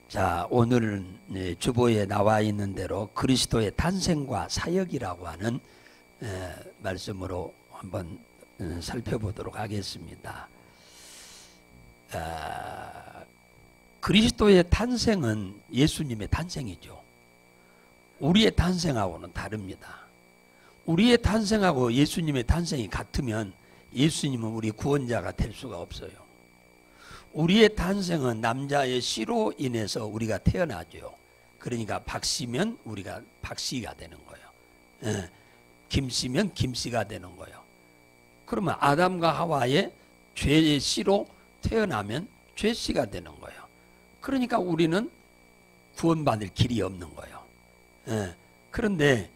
자, 오늘은 주보에 나와 있는 대로 그리스도의 탄생과 사역이라고 하는 말씀으로 한번 살펴보도록 하겠습니다. 그리스도의 탄생은 예수님의 탄생이죠. 우리의 탄생하고는 다릅니다. 우리의 탄생하고 예수님의 탄생이 같으면 예수님은 우리 구원자가 될 수가 없어요. 우리의 탄생은 남자의 씨로 인해서 우리가 태어나죠. 그러니까 박씨면 우리가 박씨가 되는 거예요. 김씨면 김씨가 되는 거예요. 그러면 아담과 하와의 죄의 씨로 태어나면 죄씨가 되는 거예요. 그러니까 우리는 구원받을 길이 없는 거예요. 그런데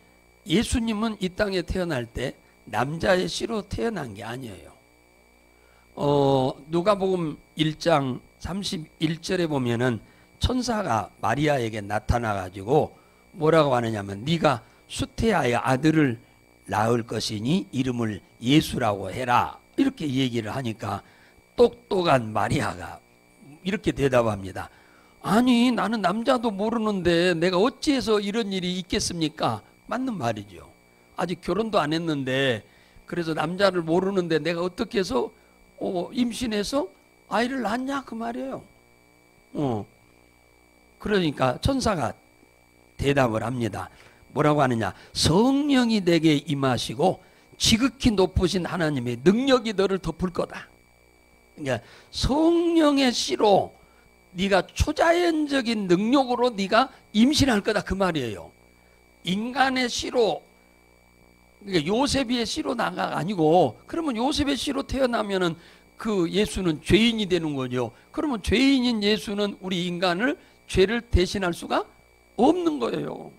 예수님은 이 땅에 태어날 때 남자의 씨로 태어난 게 아니에요. 누가복음 1장 31절에 보면은 천사가 마리아에게 나타나 가지고 뭐라고 하느냐면 네가 수태아의 아들을 낳을 것이니 이름을 예수라고 해라 이렇게 얘기를 하니까 똑똑한 마리아가 이렇게 대답합니다. 아니 나는 남자도 모르는데 내가 어찌해서 이런 일이 있겠습니까? 맞는 말이죠. 아직 결혼도 안 했는데 그래서 남자를 모르는데 내가 어떻게 해서 임신해서 아이를 낳냐 그 말이에요. 그러니까 천사가 대답을 합니다. 뭐라고 하느냐? 성령이 내게 임하시고 지극히 높으신 하나님의 능력이 너를 덮을 거다. 그러니까 성령의 씨로 네가 초자연적인 능력으로 네가 임신할 거다 그 말이에요. 인간의 씨로 그러니까 요셉의 씨로 나가 아니고 그러면 요셉의 씨로 태어나면은 그 예수는 죄인이 되는 거죠. 그러면 죄인인 예수는 우리 인간을 죄를 대신할 수가 없는 거예요.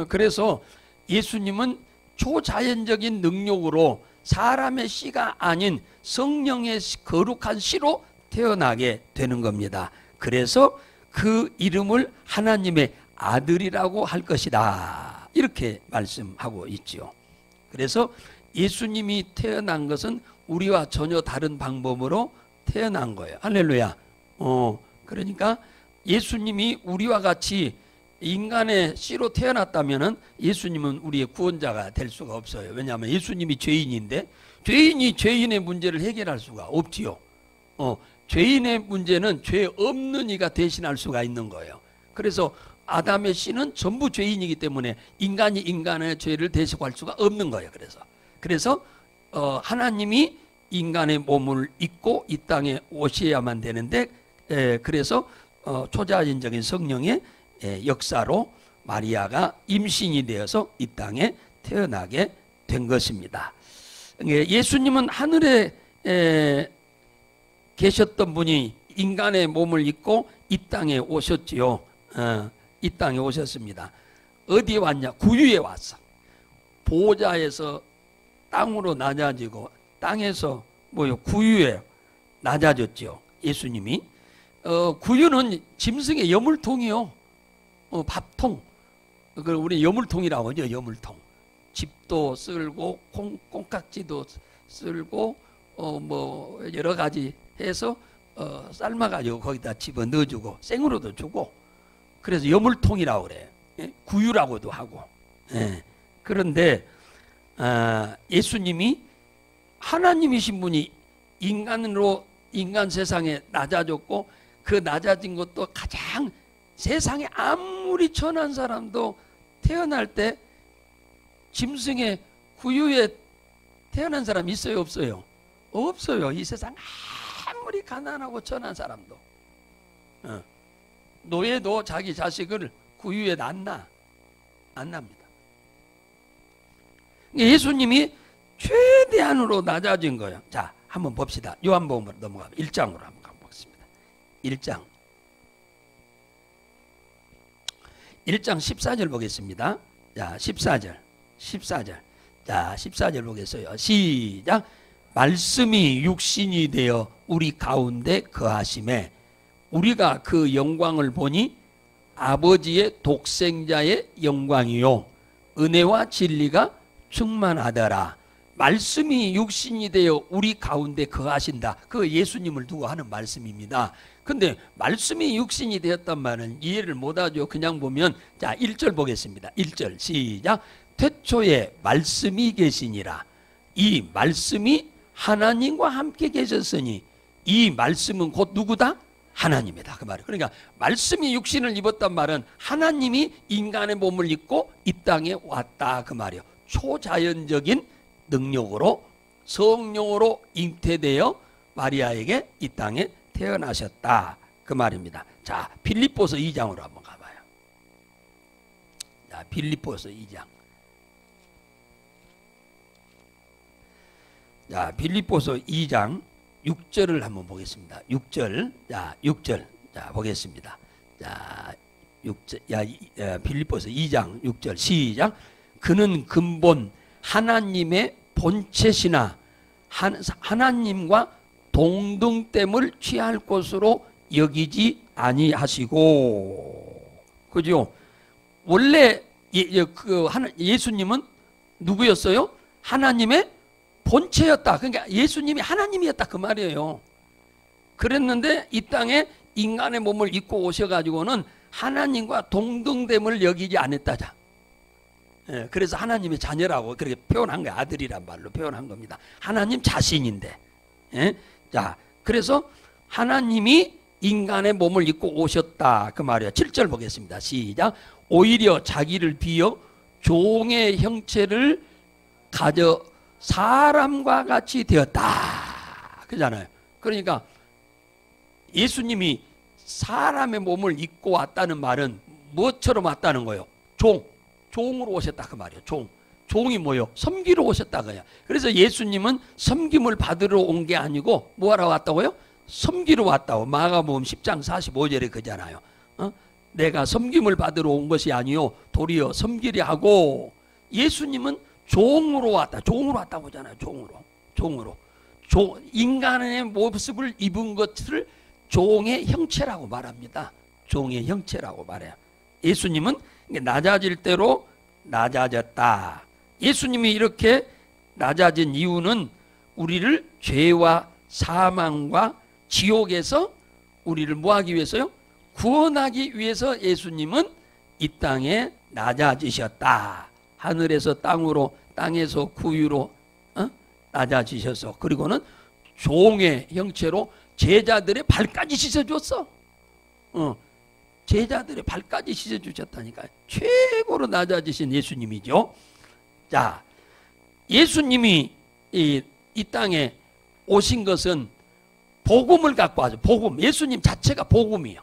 그래서 예수님은 초자연적인 능력으로 사람의 씨가 아닌 성령의 거룩한 씨로 태어나게 되는 겁니다. 그래서 그 이름을 하나님의 아들이라고 할 것이다. 이렇게 말씀하고 있죠. 그래서 예수님이 태어난 것은 우리와 전혀 다른 방법으로 태어난 거예요. 할렐루야. 그러니까 예수님이 우리와 같이 인간의 씨로 태어났다면은 예수님은 우리의 구원자가 될 수가 없어요. 왜냐하면 예수님이 죄인인데 죄인이 죄인의 문제를 해결할 수가 없지요. 죄인의 문제는 죄 없는 이가 대신할 수가 있는 거예요. 그래서 아담의 씨는 전부 죄인이기 때문에 인간이 인간의 죄를 대신할 수가 없는 거예요. 그래서 하나님이 인간의 몸을 입고 이 땅에 오셔야만 되는데 그래서 초자연적인 성령의 역사로 마리아가 임신이 되어서 이 땅에 태어나게 된 것입니다. 예수님은 하늘에 계셨던 분이 인간의 몸을 입고 이 땅에 오셨지요. 이 땅에 오셨습니다. 어디에 왔냐? 구유에 왔어. 보좌에서 땅으로 낮아지고 땅에서 구유에 낮아졌죠. 예수님이. 구유는 짐승의 여물통이요. 밥통. 그걸 우리 여물통이라고 하죠. 여물통. 집도 쓸고 콩깍지도 쓸고 여러 가지 해서 삶아가지고 거기다 집어 넣어주고 생으로도 주고 그래서 여물통이라고 그래요. 구유라고도 하고. 그런데 예수님이 하나님이신 분이 인간으로 인간 세상에 낮아졌고 그 낮아진 것도 가장 세상에 아무리 천한 사람도 태어날 때 짐승의 구유에 태어난 사람 있어요 없어요? 없어요. 이 세상 아무리 가난하고 천한 사람도 노예도 자기 자식을 구유에 낳나? 안 납니다. 예수님이 최대한으로 낮아진 거예요. 자, 한번 봅시다. 요한복음으로 넘어가면 1장으로 한번 가보겠습니다. 1장 14절 보겠습니다. 자, 14절. 자, 14절 보겠어요. 시작. 말씀이 육신이 되어 우리 가운데 거하심에 우리가 그 영광을 보니 아버지의 독생자의 영광이요 은혜와 진리가 충만하더라. 말씀이 육신이 되어 우리 가운데 거하신다. 그 예수님을 두고 하는 말씀입니다. 근데 말씀이 육신이 되었단 말은 이해를 못하죠. 그냥 보면 자 1절 보겠습니다. 1절 시작. 태초에 말씀이 계시니라. 이 말씀이 하나님과 함께 계셨으니 이 말씀은 곧 누구다? 하나님이다. 그 말이에요. 그러니까 말씀이 육신을 입었단 말은 하나님이 인간의 몸을 입고 이 땅에 왔다. 그 말이에요. 초자연적인 능력으로 성령으로 잉태되어 마리아에게 이 땅에 태어나셨다. 그 말입니다. 자, 빌립보서 2장으로 한번 가봐요. 자, 빌립보서 2장. 자, 빌립보서 2장 6절을 한번 보겠습니다. 6절. 자, 6절. 자, 보겠습니다. 자, 6절. 빌립보서 2장 6절 시작. 그는 근본 하나님의 본체시나 하나님과 동등됨을 취할 것으로 여기지 아니하시고. 그죠? 원래 예수님은 누구였어요? 하나님의 본체였다. 그러니까 예수님이 하나님이었다. 그 말이에요. 그랬는데 이 땅에 인간의 몸을 입고 오셔가지고는 하나님과 동등됨을 여기지 않았다자. 그래서 하나님의 자녀라고 그렇게 표현한 거예요. 아들이란 말로 표현한 겁니다. 하나님 자신인데. 자, 그래서 하나님이 인간의 몸을 입고 오셨다. 그 말이에요. 7절 보겠습니다. 시작. 오히려 자기를 비어 종의 형체를 가져 사람과 같이 되었다. 그잖아요. 그러니까 예수님이 사람의 몸을 입고 왔다는 말은 뭐처럼 왔다는 거예요? 종으로 오셨다. 그 말이에요. 종이 뭐요? 섬기러 오셨다. 그야. 그래서 예수님은 섬김을 받으러 온 게 아니고 뭐하러 왔다고요? 섬기러 왔다고. 마가복음 10장 45절에 그잖아요. 내가 섬김을 받으러 온 것이 아니요 도리어 섬기려 하고. 예수님은 종으로 왔다. 종으로 왔다고 하잖아요. 종으로. 인간의 모습을 입은 것을 종의 형체라고 말합니다. 종의 형체라고 말해요. 예수님은 낮아질 대로 낮아졌다. 예수님이 이렇게 낮아진 이유는 우리를 죄와 사망과 지옥에서 우리를 뭐하기 위해서요? 구원하기 위해서 예수님은 이 땅에 낮아지셨다. 하늘에서 땅으로, 땅에서 구유로 낮아지셔서, 그리고는 종의 형체로 제자들의 발까지 씻어줬어. 제자들의 발까지 씻어주셨다니까. 최고로 낮아지신 예수님이죠. 자, 예수님이 이 땅에 오신 것은 복음을 갖고 와서, 복음. 예수님 자체가 복음이에요.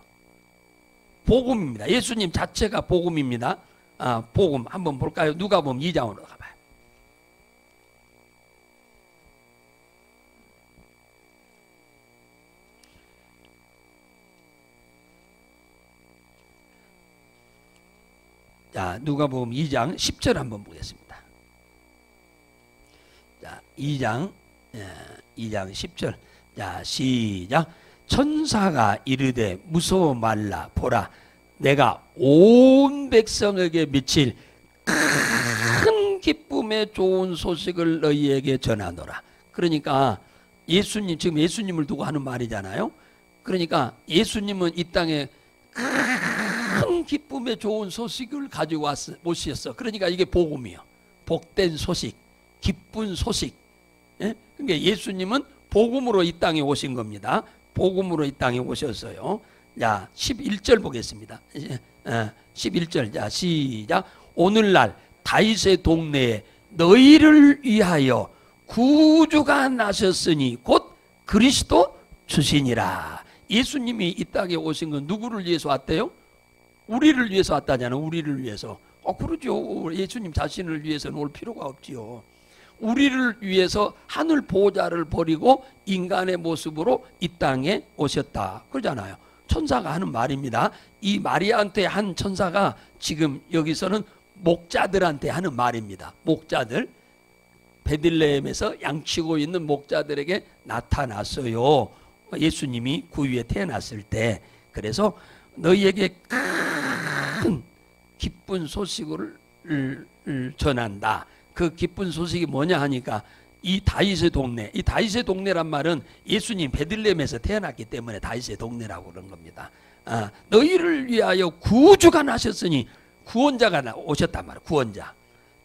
복음입니다. 예수님 자체가 복음입니다. 복음 한번 볼까요? 누가복음 2장으로 가봐요. 자, 누가복음 2장 10절 한번 보겠습니다. 자, 2장 10절. 자, 시작. 천사가 이르되 무서워 말라. 보라, 내가 온 백성에게 미칠 큰 기쁨의 좋은 소식을 너희에게 전하노라. 그러니까 예수님, 지금 예수님을 두고 하는 말이잖아요. 그러니까 예수님은 이 땅에 큰 기쁨의 좋은 소식을 가지고 오셨어. 그러니까 이게 복음이요. 복된 소식, 기쁜 소식. 그러니까 예수님은 복음으로 이 땅에 오신 겁니다. 복음으로 이 땅에 오셨어요. 자, 11절 보겠습니다. 11절. 자, 시작. 오늘날 다윗의 동네에 너희를 위하여 구주가 나셨으니 곧 그리스도 주시니라. 예수님이 이 땅에 오신 건 누구를 위해서 왔대요? 우리를 위해서 왔다잖아요. 우리를 위해서. 그러죠. 예수님 자신을 위해서는 올 필요가 없지요. 우리를 위해서 하늘 보좌를 버리고 인간의 모습으로 이 땅에 오셨다. 그러잖아요. 천사가 하는 말입니다. 이 마리아한테 한 천사가 지금 여기서는 목자들한테 하는 말입니다. 목자들, 베들레헴에서 양치고 있는 목자들에게 나타났어요. 예수님이 구유에 태어났을 때. 그래서 너희에게 큰 기쁜 소식을 전한다. 그 기쁜 소식이 뭐냐 하니까 이 다윗의 동네, 이 다윗의 동네란 말은 예수님 베들레헴에서 태어났기 때문에 다윗의 동네라고 그런 겁니다. 너희를 위하여 구주가 나셨으니 구원자가 오셨단 말이에요. 구원자.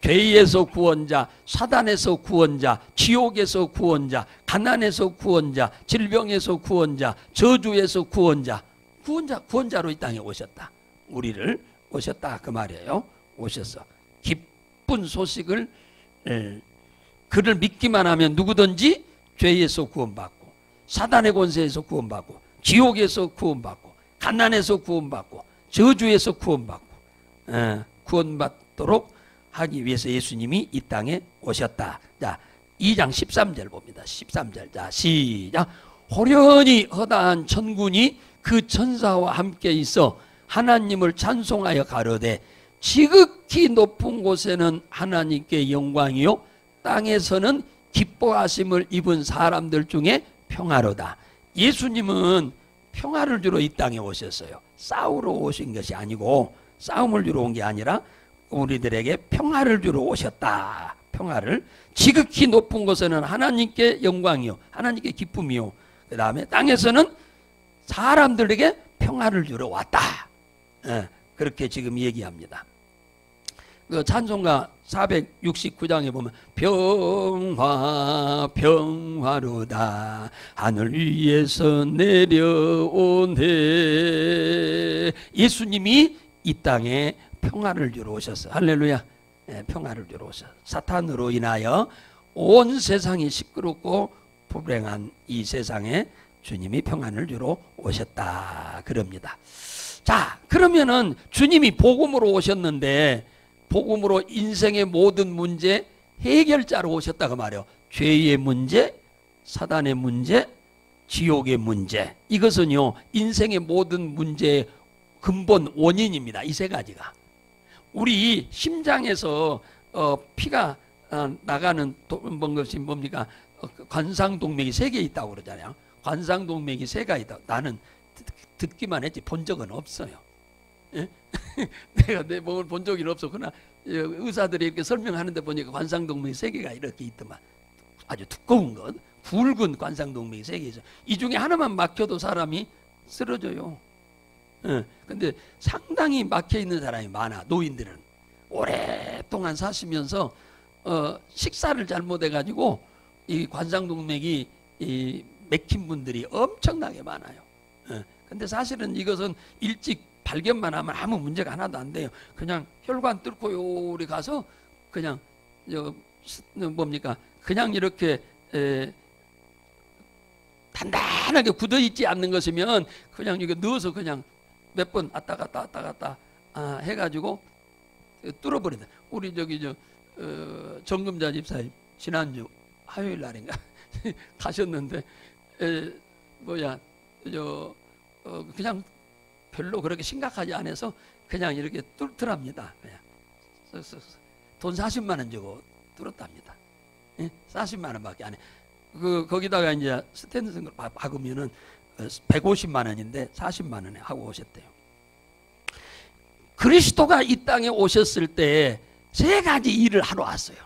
죄에서 구원자, 사단에서 구원자, 지옥에서 구원자, 가난에서 구원자, 질병에서 구원자, 저주에서 구원자, 구원자로 이 땅에 오셨다. 우리를 오셨다 그 말이에요. 오셨어. 기쁜 소식을 그를 믿기만 하면 누구든지 죄에서 구원받고, 사단의 권세에서 구원받고, 지옥에서 구원받고, 가난에서 구원받고, 저주에서 구원받고, 구원받도록 하기 위해서 예수님이 이 땅에 오셨다. 자, 2장 13절 봅니다. 13절. 자, 시작. 호련히 허다한 천군이 그 천사와 함께 있어 하나님을 찬송하여 가로되 지극히 높은 곳에는 하나님께 영광이요 땅에서는 기뻐하심을 입은 사람들 중에 평화로다. 예수님은 평화를 주러 이 땅에 오셨어요. 싸우러 오신 것이 아니고, 싸움을 주러 온 게 아니라 우리들에게 평화를 주러 오셨다. 평화를. 지극히 높은 곳에는 하나님께 영광이요 하나님께 기쁨이요, 그 다음에 땅에서는 사람들에게 평화를 주러 왔다. 그렇게 지금 얘기합니다. 그 찬송가 469장에 보면 평화 평화로다 하늘 위에서 내려오네. 예수님이 이 땅에 평화를 주러 오셨어. 할렐루야. 평화를 주러 오셨어. 사탄으로 인하여 온 세상이 시끄럽고 불행한 이 세상에 주님이 평안을 주러 오셨다 그럽니다. 자, 그러면은 주님이 복음으로 오셨는데 복음으로 인생의 모든 문제 해결자로 오셨다고 말해요. 죄의 문제, 사단의 문제, 지옥의 문제, 이것은요 인생의 모든 문제의 근본 원인입니다. 이 세 가지가. 우리 심장에서 피가 나가는 것이 뭡니까? 관상동맥이 3개 있다고 그러잖아요. 관상동맥이 3개가 있다. 나는 듣기만 했지 본 적은 없어요. 예? 내가 내 몸을 본 적이 없어. 그러나 의사들이 이렇게 설명하는데 보니까 관상동맥이 3개가 이렇게 있더만. 아주 두꺼운 것, 굵은 관상동맥이 3개 있어요. 이 중에 하나만 막혀도 사람이 쓰러져요. 근데 상당히 막혀 있는 사람이 많아. 노인들은 오랫동안 사시면서 식사를 잘못해 가지고 이 관상동맥이 맥힌 분들이 엄청나게 많아요. 근데 사실은 이것은 일찍 발견만 하면 아무 문제가 하나도 안 돼요. 그냥 혈관 뚫고 요리 가서 그냥 뭡니까? 그냥 이렇게 단단하게 굳어 있지 않는 것이면 그냥 이거 넣어서 그냥 몇 번 왔다 갔다 해가지고 뚫어버린다. 우리 정금자 집사님 지난주 화요일 날인가 가셨는데 그냥 별로 그렇게 심각하지 않아서 그냥 이렇게 뚫더랍니다. 그냥 돈 40만 원 주고 뚫었답니다. 40만 원밖에 안 해. 거기다가 이제 스탠드 박으면은 150만 원인데 40만 원에 하고 오셨대요. 그리스도가 이 땅에 오셨을 때 3가지 일을 하러 왔어요.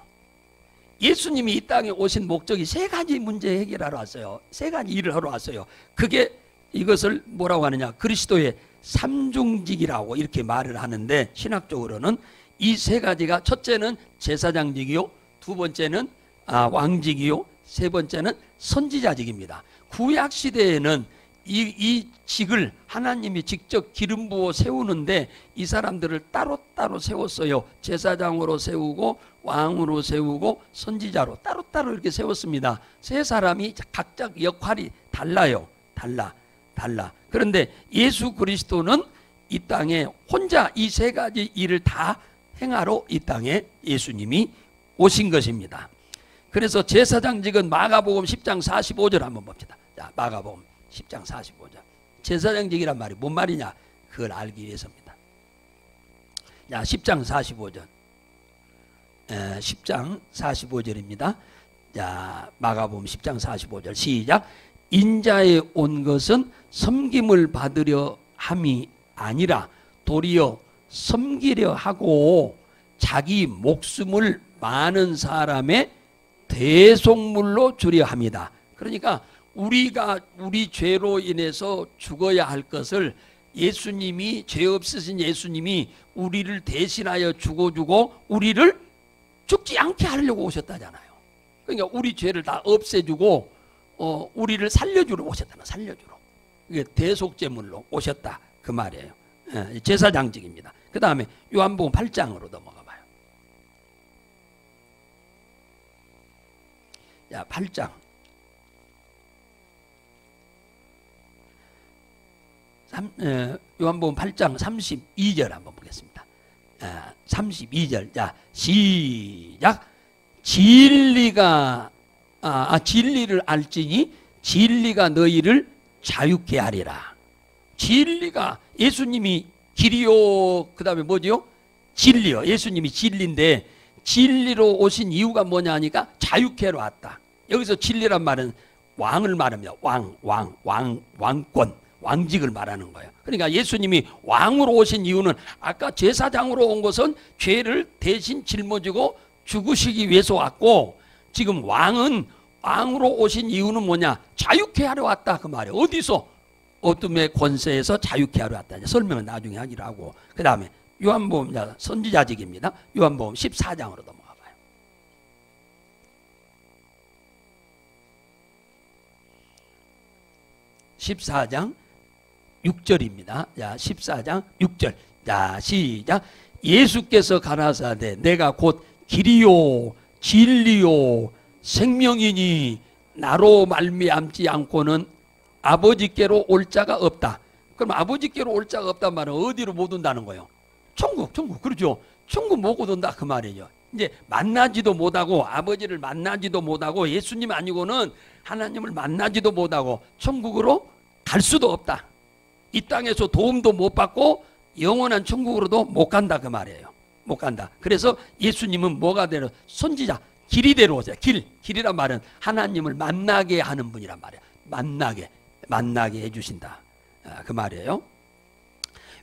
예수님이 이 땅에 오신 목적이 3가지 문제 해결하러 왔어요. 3가지 일을 하러 왔어요. 그게 이것을 뭐라고 하느냐? 그리스도의 삼중직이라고 이렇게 말을 하는데, 신학적으로는 이 3가지가 첫째는 제사장직이요, 두 번째는 왕직이요, 세 번째는 선지자직입니다. 구약 시대에는 이 직을 하나님이 직접 기름 부어 세우는데 이 사람들을 따로따로 세웠어요. 제사장으로 세우고 왕으로 세우고 선지자로 따로따로 이렇게 세웠습니다. 3사람이 각자 역할이 달라요. 달라. 그런데 예수 그리스도는 이 땅에 혼자 이 3가지 일을 다 행하러 이 땅에 예수님이 오신 것입니다. 그래서 제사장직은 마가복음 10장 45절 한번 봅시다. 자, 마가복음 10장 45절. 제사장직이란 말이 뭔 말이냐? 그걸 알기 위해서입니다. 자, 10장 45절. 10장 45절입니다. 자, 마가복음 10장 45절 시작. 인자에 온 것은 섬김을 받으려 함이 아니라 도리어 섬기려 하고 자기 목숨을 많은 사람의 대속물로 주려 합니다. 그러니까 우리가 우리 죄로 인해서 죽어야 할 것을 예수님이, 죄 없으신 예수님이 우리를 대신하여 죽어주고 우리를 죽지 않게 하려고 오셨다잖아요. 그러니까 우리 죄를 다 없애주고 우리를 살려주러 오셨다는, 살려주러. 이게 대속제물로 오셨다 그 말이에요. 제사장직입니다. 그 다음에 요한복음 8장으로 넘어가 봐요. 자, 8장. 요한복음 8장 32절 한번 보겠습니다. 32절. 자, 시작. 진리가 진리를 알지니 진리가 너희를 자유케 하리라. 진리가, 예수님이 길이요, 그 다음에 뭐지요? 진리요. 예수님이 진리인데 진리로 오신 이유가 뭐냐 하니까 자유케 하러 왔다. 여기서 진리란 말은 왕을 말합니다. 왕권, 왕직을 말하는 거예요. 그러니까 예수님이 왕으로 오신 이유는, 아까 제사장으로 온 것은 죄를 대신 짊어지고 죽으시기 위해서 왔고, 지금 왕으로 오신 이유는 뭐냐? 자유케 하러 왔다 그 말이에요. 어디서? 어둠의 권세에서 자유케 하러 왔다. 설명은 나중에 하기로 하고, 그 다음에 요한복음, 선지자직입니다. 요한복음 14장으로 넘어가 봐요. (14장) 6절입니다. 자, 14장 6절. 자, 시작. 예수께서 가라사대 내가 곧 길이요 진리요 생명이니 나로 말미암지 않고는 아버지께로 올 자가 없다. 그럼 아버지께로 올 자가 없단 말은 어디로 못 온다는 거예요? 천국. 그렇죠. 천국 못 온다 그 말이에요. 이제 만나지도 못하고, 아버지를 만나지도 못하고, 예수님 아니고는 하나님을 만나지도 못하고 천국으로 갈 수도 없다. 이 땅에서 도움도 못 받고 영원한 천국으로도 못 간다 그 말이에요. 못 간다. 그래서 예수님은 뭐가 되려? 선지자, 길이 되러 오세요. 길이란 말은 하나님을 만나게 하는 분이란 말이에요. 만나게 해주신다 그 말이에요.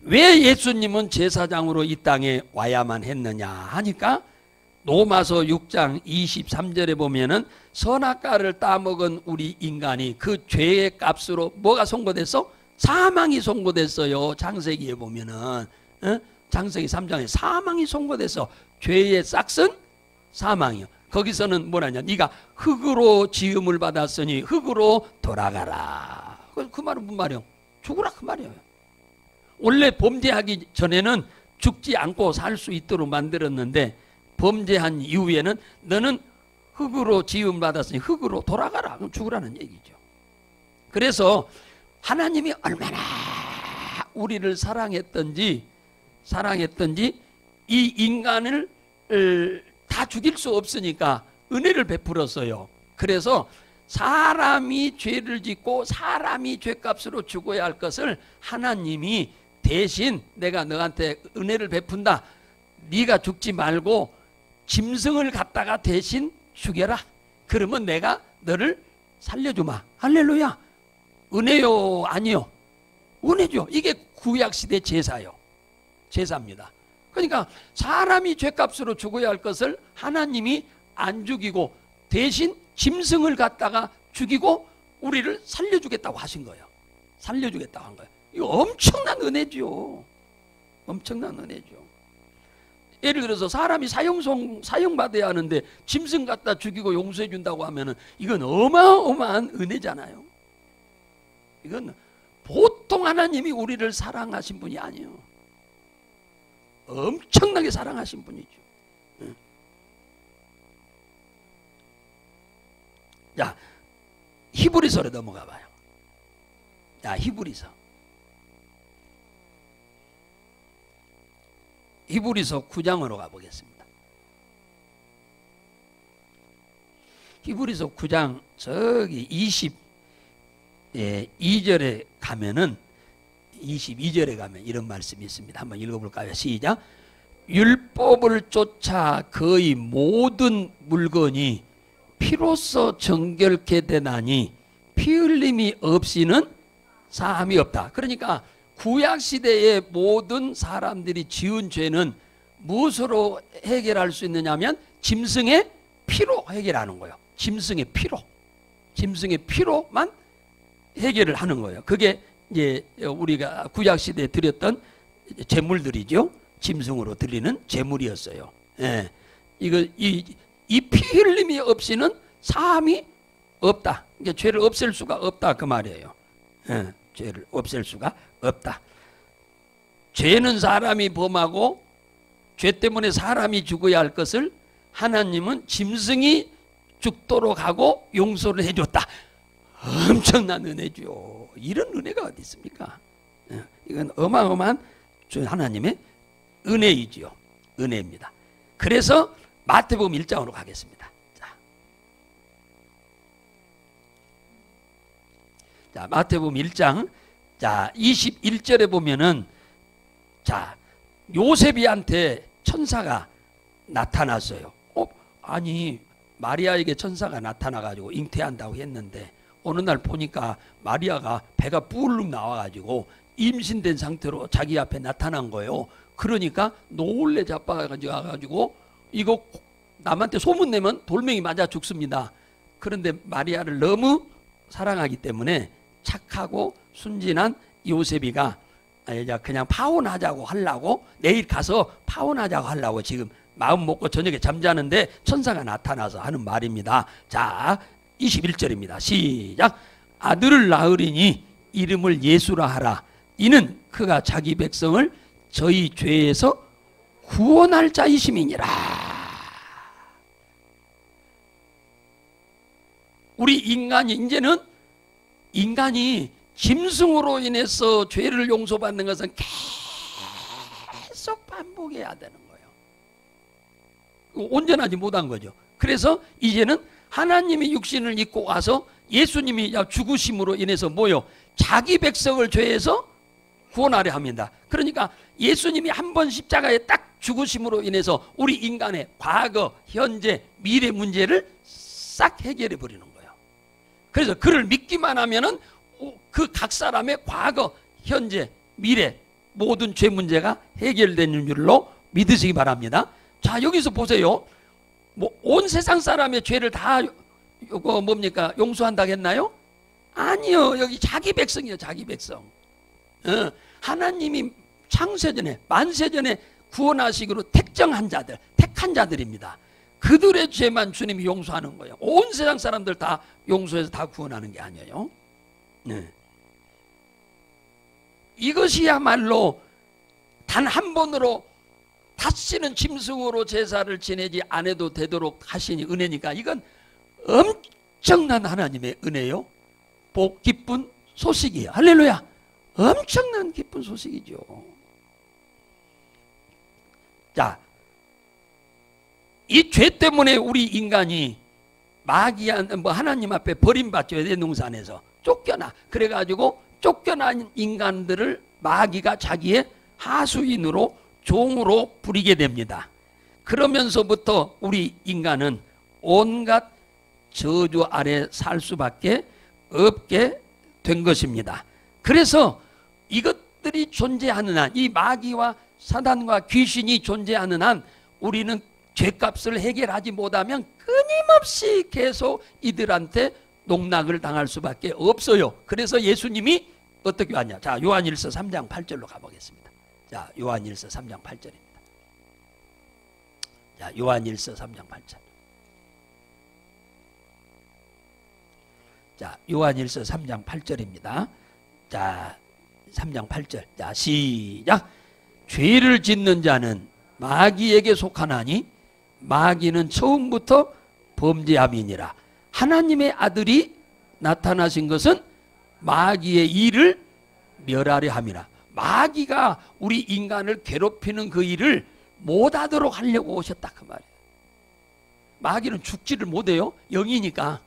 왜 예수님은 제사장으로 이 땅에 와야만 했느냐 하니까, 로마서 6장 23절에 보면은 선악과를 따먹은 우리 인간이 그 죄의 값으로 뭐가 선고됐어? 사망이 선고됐어요. 창세기에 보면은 창세기 3장에 사망이 선고돼서, 죄의 싹은 사망이요. 거기서는 뭐라냐? 네가 흙으로 지음을 받았으니 흙으로 돌아가라. 그 말은 무슨 말이에요? 죽으라 그 말이에요. 원래 범죄하기 전에는 죽지 않고 살 수 있도록 만들었는데, 범죄한 이후에는 너는 흙으로 지음 받았으니 흙으로 돌아가라. 그럼 죽으라는 얘기죠. 그래서 하나님이 얼마나 우리를 사랑했던지 이 인간을 다 죽일 수 없으니까 은혜를 베풀었어요. 그래서 사람이 죄를 짓고 사람이 죄값으로 죽어야 할 것을 하나님이 대신, 내가 너한테 은혜를 베푼다, 네가 죽지 말고 짐승을 갖다가 대신 죽여라. 그러면 내가 너를 살려주마. 할렐루야. 은혜요 아니요? 은혜죠. 이게 구약시대 제사요. 제사입니다. 그러니까 사람이 죄값으로 죽어야 할 것을 하나님이 안 죽이고 대신 짐승을 갖다가 죽이고 우리를 살려주겠다고 하신 거예요. 살려주겠다고 한 거예요. 이거 엄청난 은혜죠. 엄청난 은혜죠. 예를 들어서 사람이 사형받아야 하는데 짐승 갖다 죽이고 용서해 준다고 하면은 이건 어마어마한 은혜잖아요. 이건 보통 하나님이 우리를 사랑하신 분이 아니에요. 엄청나게 사랑하신 분이죠. 자, 히브리서로 넘어가 봐요. 자, 히브리서 9장으로 가보겠습니다. 히브리서 9장 저기 22절에 가면은, 22절에 가면 이런 말씀이 있습니다. 한번 읽어볼까요? 시작. 율법을 쫓아 거의 모든 물건이 피로써 정결케 되나니 피 흘림이 없이는 사함이 없다. 그러니까 구약시대의 모든 사람들이 지은 죄는 무엇으로 해결할 수 있느냐 하면 짐승의 피로 해결하는 거예요. 짐승의 피로만 해결을 하는 거예요. 그게 이제 우리가 구약 시대에 드렸던 제물들이죠. 짐승으로 드리는 제물이었어요. 예. 이 피 흘림이 없이는 사함이 없다. 그러니까 죄를 없앨 수가 없다 그 말이에요. 예. 죄를 없앨 수가 없다. 죄는 사람이 범하고 죄 때문에 사람이 죽어야 할 것을 하나님은 짐승이 죽도록 하고 용서를 해줬다. 엄청난 은혜죠. 이런 은혜가 어디 있습니까? 이건 어마어마한 하나님의 은혜이지요. 은혜입니다. 그래서 마태복음 1장으로 가겠습니다. 자, 마태복음 1장 21절에 보면은 요셉이한테 천사가 나타났어요. 아니 마리아에게 천사가 나타나가지고 잉태한다고 했는데 어느 날 보니까 마리아가 배가 뿔룩 나와가지고 임신된 상태로 자기 앞에 나타난 거예요. 그러니까 놀래 자빠가지고 이거 남한테 소문내면 돌멩이 맞아 죽습니다. 그런데 마리아를 너무 사랑하기 때문에 착하고 순진한 요셉이가 그냥 파혼하자고 하려고 내일 가서 파혼하자고 하려고 지금 마음 먹고 저녁에 잠자는데 천사가 나타나서 하는 말입니다. 자, 21절입니다. 시작. 아들을 낳으리니 이름을 예수라 하라. 이는 그가 자기 백성을 저희 죄에서 구원할 자이심이니라. 우리 이제는 인간이 짐승으로 인해서 죄를 용서받는 것은 계속 반복해야 되는 거예요. 온전하지 못한 거죠. 그래서 이제는 하나님이 육신을 입고 와서 예수님이 죽으심으로 인해서 자기 백성을 죄에서 구원하려 합니다. 그러니까 예수님이 한 번 십자가에 딱 죽으심으로 인해서 우리 인간의 과거, 현재, 미래 문제를 싹 해결해 버리는 거예요. 그래서 그를 믿기만 하면은 그 각 사람의 과거, 현재, 미래 모든 죄 문제가 해결되는 줄로 믿으시기 바랍니다. 자, 여기서 보세요. 온 세상 사람의 죄를 다 용서한다고 했나요? 아니요. 여기 자기 백성이요. 자기 백성. 하나님이 창세전에 만세전에 구원하시기로 택정한 자들, 택한 자들입니다. 그들의 죄만 주님이 용서하는 거예요. 온 세상 사람들 다 용서해서 다 구원하는 게 아니에요. 이것이야말로 단 한 번으로 다시는 짐승으로 제사를 지내지 않아도 되도록 하시니 은혜니까 이건 엄청난 하나님의 은혜요. 복 기쁜 소식이에요. 할렐루야. 엄청난 기쁜 소식이죠. 자, 이 죄 때문에 우리 인간이 하나님 앞에 버림받죠. 에덴 동산에서 쫓겨나. 그래가지고 쫓겨난 인간들을 마귀가 자기의 하수인으로 종으로 부리게 됩니다. 그러면서부터 우리 인간은 온갖 저주 아래 살 수밖에 없게 된 것입니다. 그래서 이것들이 존재하는 한, 이 마귀와 사단과 귀신이 존재하는 한 우리는 죄값을 해결하지 못하면 끊임없이 계속 이들한테 농락을 당할 수밖에 없어요. 그래서 예수님이 어떻게 왔냐? 자, 요한일서 3장 8절로 가보겠습니다. 자, 요한일서 3장 8절입니다. 자, 요한일서 3장 8절. 자, 요한일서 3장 8절입니다. 자, 3장 8절. 자, 시작. 죄를 짓는 자는 마귀에게 속하나니 마귀는 처음부터 범죄함이니라. 하나님의 아들이 나타나신 것은 마귀의 일을 멸하려 함이라. 마귀가 우리 인간을 괴롭히는 그 일을 못하도록 하려고 오셨다 그 말이에요. 마귀는 죽지를 못해요. 영이니까,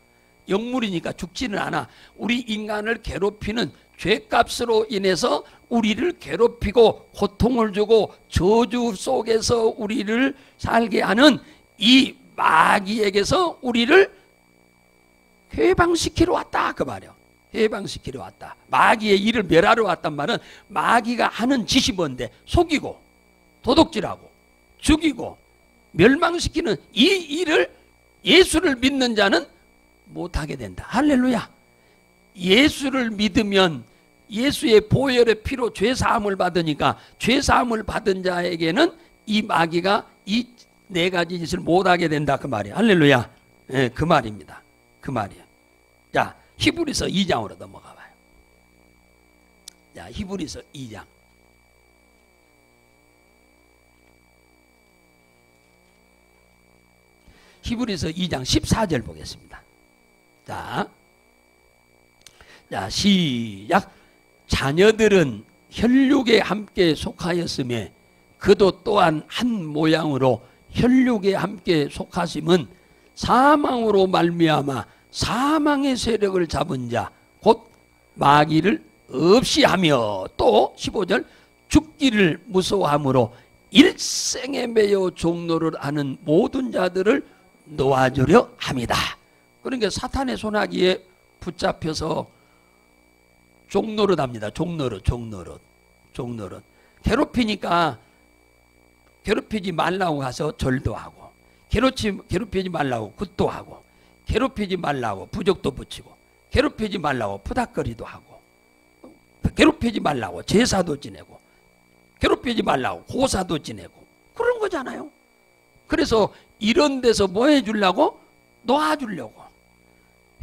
영물이니까 죽지는 않아. 우리 인간을 괴롭히는 죄값으로 인해서 우리를 괴롭히고 고통을 주고 저주 속에서 우리를 살게 하는 이 마귀에게서 우리를 해방시키러 왔다 그 말이에요. 해방시키러 왔다. 마귀의 일을 멸하러 왔단 말은 마귀가 하는 짓이 뭔데? 속이고 도둑질하고 죽이고 멸망시키는 이 일을 예수를 믿는 자는 못하게 된다. 할렐루야. 예수를 믿으면 예수의 보혈의 피로 죄사함을 받으니까 죄사함을 받은 자에게는 이 마귀가 이 네 가지 짓을 못하게 된다 그 말이야. 할렐루야. 예, 그 말입니다. 그 말이야. 자, 히브리서 2장으로 넘어가 봐요. 자, 히브리서 2장. 히브리서 2장 14절 보겠습니다. 자, 시작. 자녀들은 혈육에 함께 속하였으며 그도 또한 한 모양으로 혈육에 함께 속하심은 사망으로 말미암아 사망의 세력을 잡은 자 곧 마귀를 없이 하며 또 15절 죽기를 무서워함으로 일생에 매여 종노를 하는 모든 자들을 놓아주려 합니다. 그러니까 사탄의 소나기에 붙잡혀서 종노릇 합니다. 종노릇. 괴롭히니까 괴롭히지 말라고 가서 절도 하고, 괴롭히지 말라고 굿도 하고, 괴롭히지 말라고 부적도 붙이고, 괴롭히지 말라고 푸닥거리도 하고, 괴롭히지 말라고 제사도 지내고, 괴롭히지 말라고 고사도 지내고, 그런 거잖아요. 그래서 이런 데서 뭐 해주려고? 놓아주려고,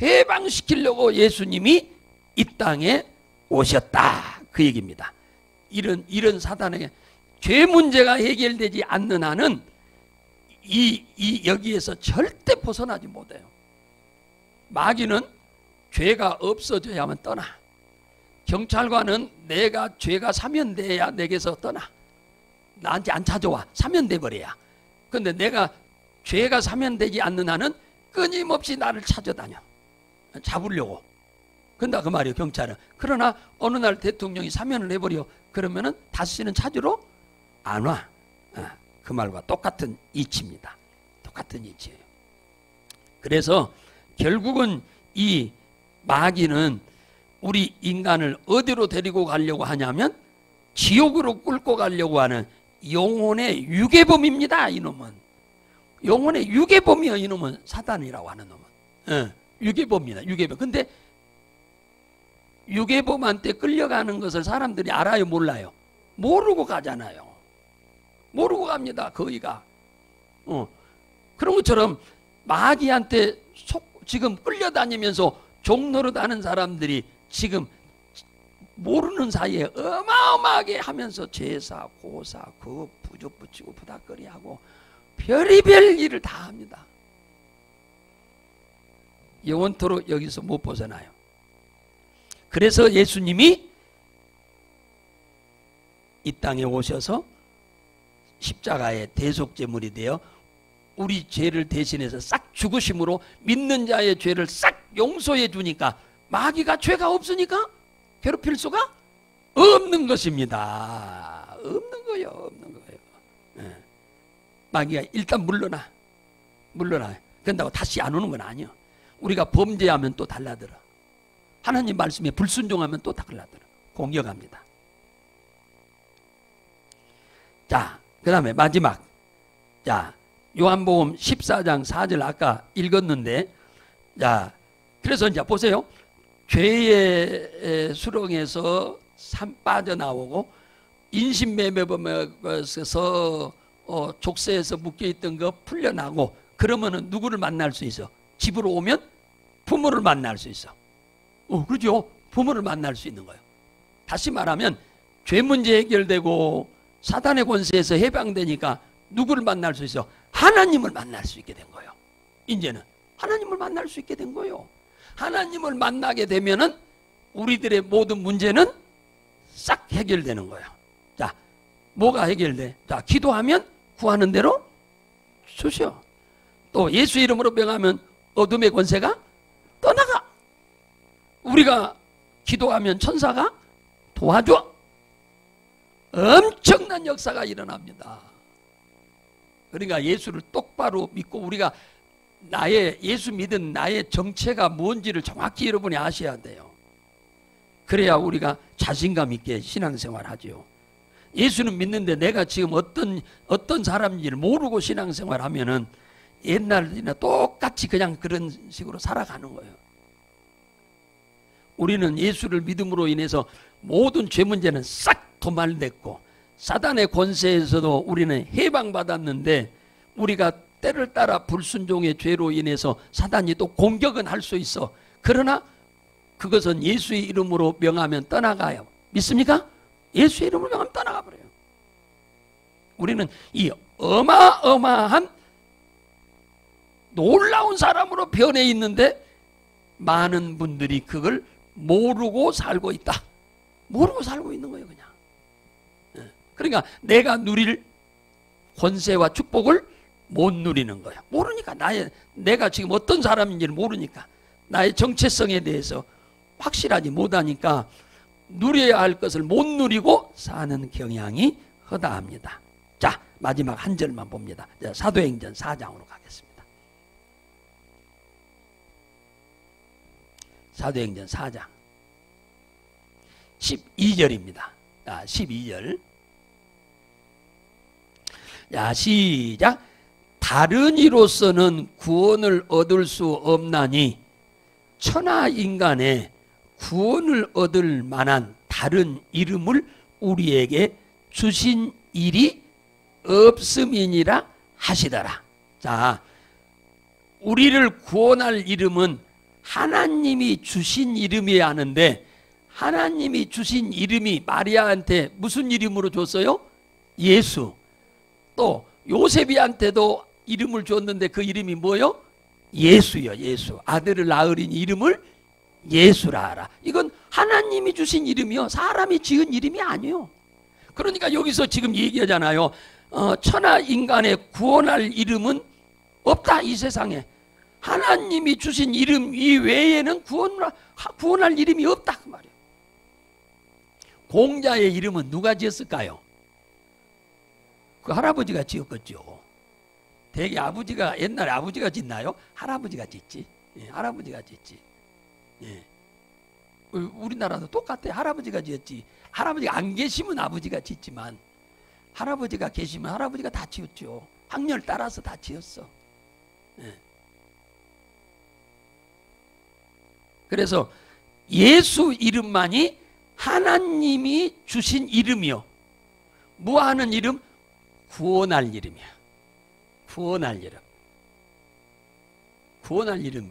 해방시키려고 예수님이 이 땅에 오셨다 그 얘기입니다. 이런 사단에게 죄 문제가 해결되지 않는 한은 여기에서 절대 벗어나지 못해요. 마귀는 죄가 없어져야만 떠나. 경찰관은 내가 죄가 사면돼야 내게서 떠나. 나한테 안 찾아와. 사면돼 버려야. 근데 내가 죄가 사면되지 않는 한은 끊임없이 나를 찾아다녀. 잡으려고. 근데 그 말이에요, 경찰은. 그러나 어느 날 대통령이 사면을 해버려. 그러면은 다시는 찾으러 안 와. 그 말과 똑같은 이치입니다. 똑같은 이치예요. 그래서 결국은 이 마귀는 우리 인간을 어디로 데리고 가려고 하냐면 지옥으로 끌고 가려고 하는 영혼의 유괴범입니다. 이놈은 영혼의 유괴범이에요. 이놈은 사단이라고 하는 놈은 유괴범입니다. 유괴범. 근데 유괴범한테 끌려가는 것을 사람들이 알아요, 몰라요? 모르고 가잖아요. 모르고 갑니다. 거의가. 그런 것처럼 마귀한테 지금 끌려다니면서 종노릇 하는 사람들이 지금 모르는 사이에 어마어마하게 하면서 제사, 고사, 그 부적 붙이고 부닥거리하고 별의별 일을 다 합니다. 영원토록 여기서 못 벗어나요. 그래서 예수님이 이 땅에 오셔서 십자가의 대속제물이 되어 우리 죄를 대신해서 싹 죽으심으로 믿는 자의 죄를 싹 용서해 주니까 마귀가 죄가 없으니까 괴롭힐 수가 없는 것입니다. 없는 거예요. 없는 거예요. 마귀가 일단 물러나. 그런다고 다시 안 오는 건 아니에요. 우리가 범죄하면 또 달라들어. 하나님 말씀에 불순종하면 또 달라들어. 공격합니다. 자, 그 다음에 마지막. 자, 요한복음 14장 4절 아까 읽었는데, 자, 그래서 이제 보세요. 죄의 수렁에서 빠져나오고 인신매매범에서 족쇄에서 묶여있던 거 풀려나고, 그러면은 누구를 만날 수 있어? 집으로 오면 부모를 만날 수 있어. 그렇죠. 부모를 만날 수 있는 거예요. 다시 말하면 죄 문제 해결되고 사단의 권세에서 해방되니까 누구를 만날 수 있어? 하나님을 만날 수 있게 된 거예요. 이제는 하나님을 만날 수 있게 된 거예요. 하나님을 만나게 되면은 우리들의 모든 문제는 싹 해결되는 거예요. 자, 뭐가 해결돼? 자, 기도하면 구하는 대로 주셔. 또 예수 이름으로 명하면 어둠의 권세가 떠나가. 우리가 기도하면 천사가 도와줘. 엄청난 역사가 일어납니다. 그러니까 예수를 똑바로 믿고 우리가 예수 믿은 나의 정체가 뭔지를 정확히 여러분이 아셔야 돼요. 그래야 우리가 자신감 있게 신앙생활 하죠. 예수는 믿는데 내가 지금 어떤 사람인지를 모르고 신앙생활 하면은 옛날이나 똑같이 그냥 그런 식으로 살아가는 거예요. 우리는 예수를 믿음으로 인해서 모든 죄 문제는 싹 도말됐고 사단의 권세에서도 우리는 해방받았는데, 우리가 때를 따라 불순종의 죄로 인해서 사단이 또 공격은 할 수 있어. 그러나 그것은 예수의 이름으로 명하면 떠나가요. 믿습니까? 예수의 이름으로 명하면 떠나가 버려요. 우리는 이 어마어마한 놀라운 사람으로 변해 있는데 많은 분들이 그걸 모르고 살고 있다. 모르고 살고 있는 거예요, 그냥. 그러니까 내가 누릴 권세와 축복을 못 누리는 거야. 모르니까, 내가 지금 어떤 사람인지를 모르니까, 나의 정체성에 대해서 확실하지 못하니까 누려야 할 것을 못 누리고 사는 경향이 허다합니다. 자, 마지막 한 절만 봅니다. 사도행전 4장으로 가겠습니다. 사도행전 4장 12절입니다. 12절. 자, 시작. 다른 이로서는 구원을 얻을 수 없나니 천하 인간의 구원을 얻을 만한 다른 이름을 우리에게 주신 일이 없음이니라 하시더라. 자, 우리를 구원할 이름은 하나님이 주신 이름이어야 하는데, 하나님이 주신 이름이 마리아한테 무슨 이름으로 줬어요? 예수. 또 요셉이한테도 이름을 줬는데 그 이름이 뭐요? 예수요. 예수. 아들을 낳으린 이름을 예수라 하라. 이건 하나님이 주신 이름이요, 사람이 지은 이름이 아니에요. 그러니까 여기서 지금 얘기하잖아요. 천하 인간의 구원할 이름은 없다, 이 세상에. 하나님이 주신 이름 이외에는 구원할 이름이 없다, 그 말이에요. 공자의 이름은 누가 지었을까요? 그 할아버지가 지었겠죠. 대개 아버지가, 옛날에 아버지가 짓나요? 할아버지가 짓지. 예, 할아버지가 짓지. 예. 우리나라도 똑같아. 할아버지가 지었지. 할아버지가 안 계시면 아버지가 짓지만, 할아버지가 계시면 할아버지가 다 지었죠. 확률 따라서 다 지었어. 예. 그래서 예수 이름만이 하나님이 주신 이름이요. 뭐 하는 이름? 구원할 이름이야. 구원할 이름. 구원할 이름.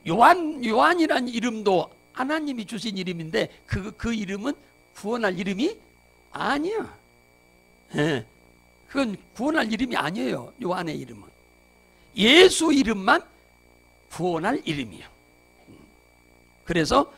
요한이란 이름도 하나님이 주신 이름인데 그 이름은 구원할 이름이 아니야. 그건 구원할 이름이 아니에요. 요한의 이름은. 예수 이름만 구원할 이름이에요. 그래서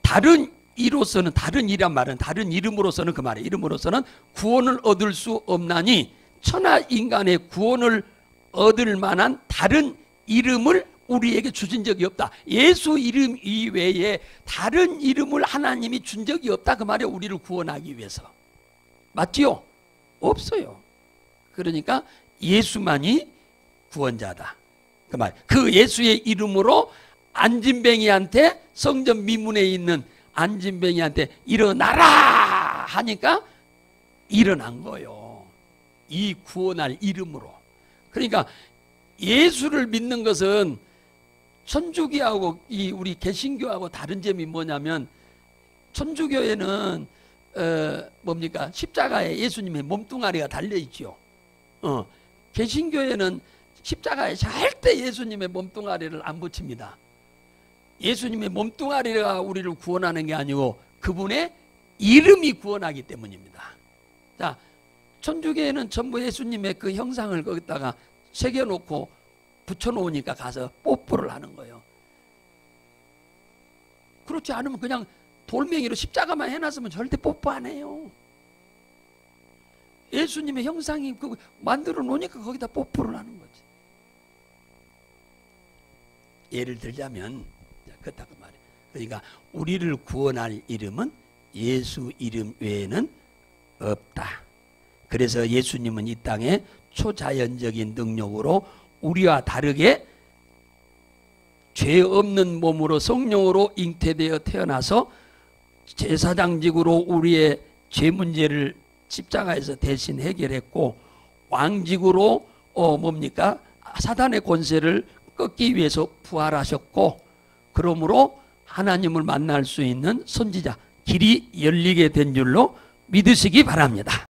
다른 이로서는, 다른 이란 말은 다른 이름으로서는, 그 말이에요. 이름으로서는 구원을 얻을 수 없나니 천하 인간의 구원을 얻을 만한 다른 이름을 우리에게 주신 적이 없다. 예수 이름 이외에 다른 이름을 하나님이 준 적이 없다, 그 말이에요. 우리를 구원하기 위해서. 맞지요? 없어요. 그러니까 예수만이 구원자다, 그 말. 그 예수의 이름으로 안진뱅이한테, 성전 미문에 있는 안진뱅이한테 일어나라 하니까 일어난 거예요. 이 구원할 이름으로. 그러니까 예수를 믿는 것은 천주교하고 우리 개신교하고 다른 점이 뭐냐면, 천주교에는 뭡니까? 십자가에 예수님의 몸뚱아리가 달려있죠. 개신교에는 십자가에 절대 예수님의 몸뚱아리를 안 붙입니다. 예수님의 몸뚱아리가 우리를 구원하는 게 아니고 그분의 이름이 구원하기 때문입니다. 자, 천주교에는 전부 예수님의 그 형상을 거기다가 새겨놓고 붙여놓으니까 가서 뽀뽀를 하는 거예요. 그렇지 않으면 그냥 돌멩이로 십자가만 해놨으면 절대 뽀뽀 안 해요. 예수님의 형상이 만들어 놓으니까 거기다 뽀뽀를 하는 거지. 예를 들자면 그렇다고 말이에요. 그러니까 우리를 구원할 이름은 예수 이름 외에는 없다. 그래서 예수님은 이 땅에 초자연적인 능력으로 우리와 다르게 죄 없는 몸으로 성령으로 잉태되어 태어나서 제사장직으로 우리의 죄 문제를 십자가에서 대신 해결했고, 왕직으로 뭡니까? 사단의 권세를 꺾기 위해서 부활하셨고, 그러므로 하나님을 만날 수 있는 선지자 길이 열리게 된 줄로 믿으시기 바랍니다.